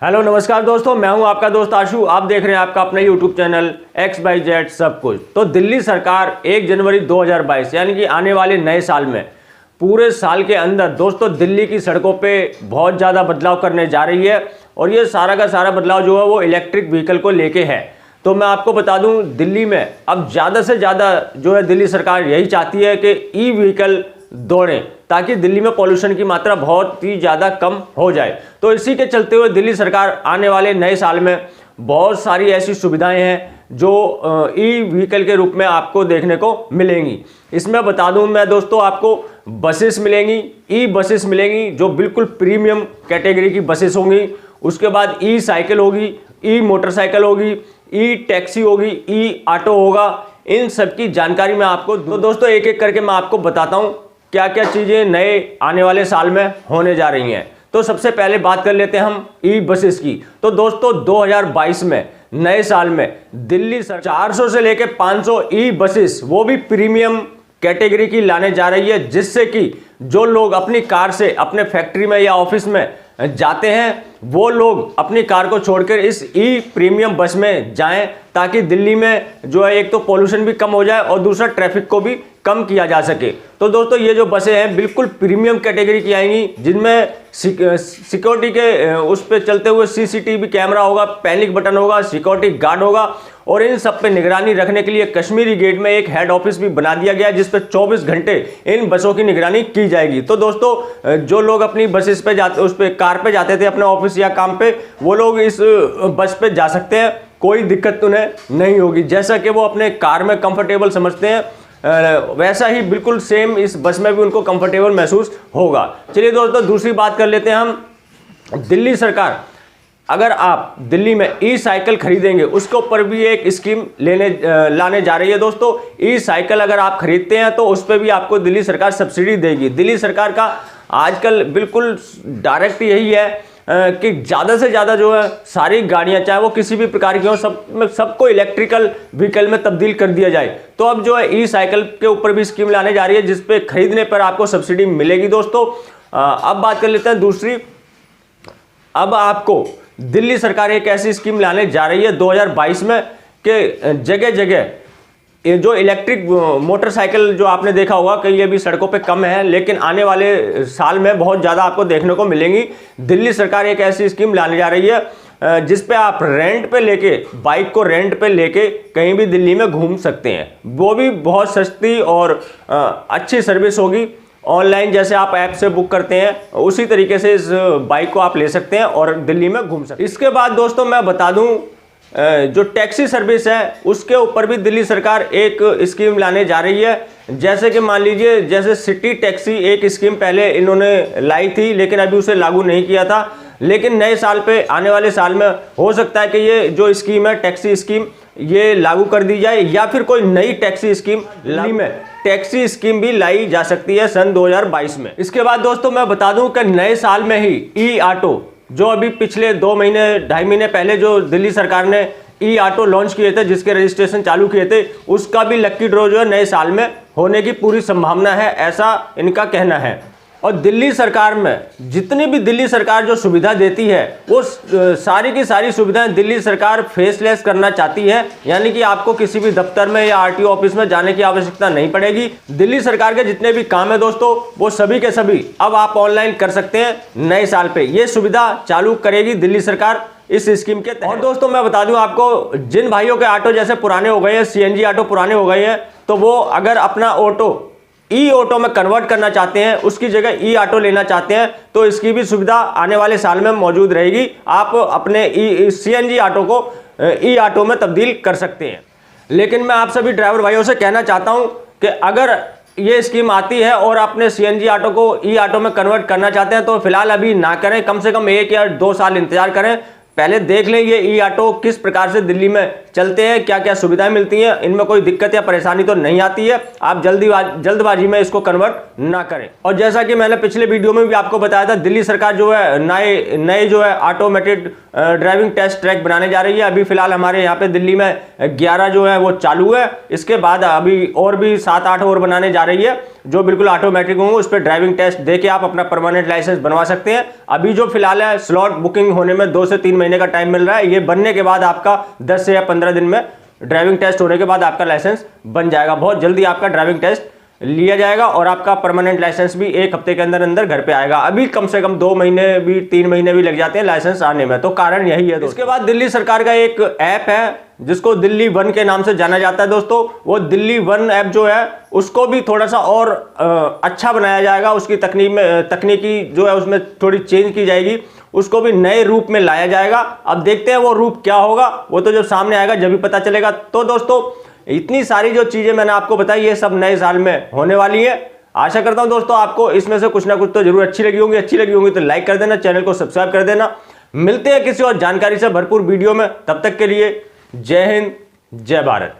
Hello नमस्कार दोस्तों, मैं हूं आपका दोस्त आशु। आप देख रहे हैं आपका अपना यूट्यूब चैनल XYZ सब कुछ। तो दिल्ली सरकार 1 जनवरी 2022 यानी कि आने वाले नए साल में पूरे साल के अंदर दोस्तों दिल्ली की सड़कों पे बहुत ज़्यादा बदलाव करने जा रही है और ये सारा का सारा बदलाव जो है वो इलेक्ट्रिक व्हीकल को लेके है। तो मैं आपको बता दूं, दिल्ली में अब ज़्यादा से ज़्यादा जो है दिल्ली सरकार यही चाहती है कि ई व्हीकल दौड़ें ताकि दिल्ली में पॉल्यूशन की मात्रा बहुत ही ज़्यादा कम हो जाए। तो इसी के चलते हुए दिल्ली सरकार आने वाले नए साल में बहुत सारी ऐसी सुविधाएं हैं जो ई व्हीकल के रूप में आपको देखने को मिलेंगी। इसमें बता दूं मैं दोस्तों, आपको बसेस मिलेंगी, ई बसेस मिलेंगी जो बिल्कुल प्रीमियम कैटेगरी की बसेस होंगी। उसके बाद ई साइकिल होगी, ई मोटरसाइकिल होगी, ई टैक्सी होगी, ई ऑटो होगा। इन सब की जानकारी मैं आपको तो दोस्तों एक एक करके मैं आपको बताता हूँ क्या क्या चीज़ें नए आने वाले साल में होने जा रही हैं। तो सबसे पहले बात कर लेते हैं हम ई बसेस की। तो दोस्तों 2022 में नए साल में दिल्ली 400 से लेकर 500 ई बसेस वो भी प्रीमियम कैटेगरी की लाने जा रही है, जिससे कि जो लोग अपनी कार से अपने फैक्ट्री में या ऑफिस में जाते हैं वो लोग अपनी कार को छोड़कर इस ई प्रीमियम बस में जाएं ताकि दिल्ली में जो है एक तो पोल्यूशन भी कम हो जाए और दूसरा ट्रैफिक को भी कम किया जा सके। तो दोस्तों ये जो बसें हैं बिल्कुल प्रीमियम कैटेगरी की आएंगी, जिनमें सिक्योरिटी के उस पर चलते हुए CCTV कैमरा होगा, पैनिक बटन होगा, सिक्योरिटी गार्ड होगा और इन सब पे निगरानी रखने के लिए कश्मीरी गेट में एक हेड ऑफिस भी बना दिया गया है जिस पे 24 घंटे इन बसों की निगरानी की जाएगी। तो दोस्तों जो लोग अपनी बसेस पे जाते, उस पे कार पे जाते थे अपने ऑफिस या काम पे, वो लोग इस बस पे जा सकते हैं, कोई दिक्कत उन्हें नहीं होगी। जैसा कि वो अपने कार में कंफर्टेबल समझते हैं वैसा ही बिल्कुल सेम इस बस में भी उनको कंफर्टेबल महसूस होगा। चलिए दोस्तों दूसरी बात कर लेते हैं हम। दिल्ली सरकार अगर आप दिल्ली में ई साइकिल खरीदेंगे उसके ऊपर भी एक स्कीम लाने जा रही है दोस्तों। ई साइकिल अगर आप खरीदते हैं तो उस पर भी आपको दिल्ली सरकार सब्सिडी देगी। दिल्ली सरकार का आजकल बिल्कुल डायरेक्ट यही है कि ज़्यादा से ज़्यादा जो है सारी गाड़ियाँ चाहे वो किसी भी प्रकार की हो सबको इलेक्ट्रिकल व्हीकल में तब्दील कर दिया जाए। तो अब जो है ई साइकिल के ऊपर भी स्कीम लाने जा रही है जिसपे खरीदने पर आपको सब्सिडी मिलेगी दोस्तों। अब बात कर लेते हैं दूसरी। अब आपको दिल्ली सरकार एक ऐसी स्कीम लाने जा रही है 2022 में कि जगह जगह ये जो इलेक्ट्रिक मोटरसाइकिल जो आपने देखा होगा कि ये भी सड़कों पे कम है, लेकिन आने वाले साल में बहुत ज़्यादा आपको देखने को मिलेंगी। दिल्ली सरकार एक ऐसी स्कीम लाने जा रही है जिस पे आप रेंट पे लेके बाइक को रेंट पे लेके कहीं भी दिल्ली में घूम सकते हैं। वो भी बहुत सस्ती और अच्छी सर्विस होगी। ऑनलाइन जैसे आप ऐप से बुक करते हैं उसी तरीके से इस बाइक को आप ले सकते हैं और दिल्ली में घूम सकते हैं। इसके बाद दोस्तों मैं बता दूं, जो टैक्सी सर्विस है उसके ऊपर भी दिल्ली सरकार एक स्कीम लाने जा रही है। जैसे कि मान लीजिए जैसे सिटी टैक्सी एक स्कीम पहले इन्होंने लाई थी लेकिन अभी उसे लागू नहीं किया था, लेकिन नए साल पे आने वाले साल में हो सकता है कि ये जो स्कीम है टैक्सी स्कीम ये लागू कर दी जाए या फिर कोई नई टैक्सी स्कीम टैक्सी स्कीम भी लाई जा सकती है सन 2022 में। इसके बाद दोस्तों मैं बता दूं कि नए साल में ही ई ऑटो जो अभी पिछले 2 महीने 2.5 महीने पहले जो दिल्ली सरकार ने ई ऑटो लॉन्च किए थे जिसके रजिस्ट्रेशन चालू किए थे, उसका भी लक्की ड्रॉ जो है नए साल में होने की पूरी संभावना है, ऐसा इनका कहना है। और दिल्ली सरकार में जितनी भी दिल्ली सरकार जो सुविधा देती है वो सारी की सारी सुविधाएं दिल्ली सरकार फेसलेस करना चाहती है, यानी कि आपको किसी भी दफ्तर में या RTO ऑफिस में जाने की आवश्यकता नहीं पड़ेगी। दिल्ली सरकार के जितने भी काम है दोस्तों वो सभी के सभी अब आप ऑनलाइन कर सकते हैं। नए साल पे ये सुविधा चालू करेगी दिल्ली सरकार इस स्कीम के तहत। और दोस्तों मैं बता दूं आपको, जिन भाइयों के ऑटो जैसे पुराने हो गए हैं, CNG ऑटो पुराने हो गए हैं, तो वो अगर अपना ऑटो ई ऑटो में कन्वर्ट करना चाहते हैं, उसकी जगह ई ऑटो लेना चाहते हैं, तो इसकी भी सुविधा आने वाले साल में मौजूद रहेगी। आप अपने CNG ऑटो को ई ऑटो में तब्दील कर सकते हैं। लेकिन मैं आप सभी ड्राइवर भाइयों से कहना चाहता हूं कि अगर ये स्कीम आती है और अपने CNG ऑटो को ई ऑटो में कन्वर्ट करना चाहते हैं तो फिलहाल अभी ना करें, कम से कम 1 या 2 साल इंतजार करें। पहले देख लें ये ई ऑटो किस प्रकार से दिल्ली में चलते हैं, क्या क्या सुविधाएं मिलती हैं, इनमें कोई दिक्कत या परेशानी तो नहीं आती है। आप जल्दबाजी में इसको कन्वर्ट ना करें। और जैसा कि मैंने पिछले वीडियो में भी आपको बताया था, दिल्ली सरकार जो है नए जो है ऑटोमेटेड ड्राइविंग टेस्ट ट्रैक बनाने जा रही है। अभी फिलहाल हमारे यहाँ पे दिल्ली में 11 जो है वो चालू है। इसके बाद अभी और भी 7-8 और बनाने जा रही है जो बिल्कुल ऑटोमेटिक होंगे। उस पर ड्राइविंग टेस्ट देके आप अपना परमानेंट लाइसेंस बनवा सकते हैं। अभी जो फिलहाल है स्लॉट बुकिंग होने में 2 से 3 महीने का टाइम मिल रहा है। ये बनने के बाद आपका 10 से या 15 दिन में ड्राइविंग टेस्ट होने के बाद आपका लाइसेंस बन जाएगा। बहुत जल्दी आपका ड्राइविंग टेस्ट लिया जाएगा और आपका परमानेंट लाइसेंस भी 1 हफ्ते के अंदर अंदर घर पे आएगा। अभी कम से कम 2 महीने भी 3 महीने भी लग जाते हैं लाइसेंस आने में, तो कारण यही है। इसके बाद दिल्ली सरकार का एक ऐप है जिसको दिल्ली वन के नाम से जाना जाता है दोस्तों। वो दिल्ली वन ऐप जो है उसको भी थोड़ा सा और अच्छा बनाया जाएगा। उसकी तकनीकी जो है उसमें थोड़ी चेंज की जाएगी, उसको भी नए रूप में लाया जाएगा। अब देखते हैं वो रूप क्या होगा, वो तो जब सामने आएगा जब भी पता चलेगा। तो दोस्तों इतनी सारी जो चीजें मैंने आपको बताई ये सब नए साल में होने वाली है। आशा करता हूं दोस्तों आपको इसमें से कुछ ना कुछ तो जरूर अच्छी लगी होंगी तो लाइक कर देना, चैनल को सब्सक्राइब कर देना। मिलते हैं किसी और जानकारी से भरपूर वीडियो में, तब तक के लिए जय हिंद, जय भारत।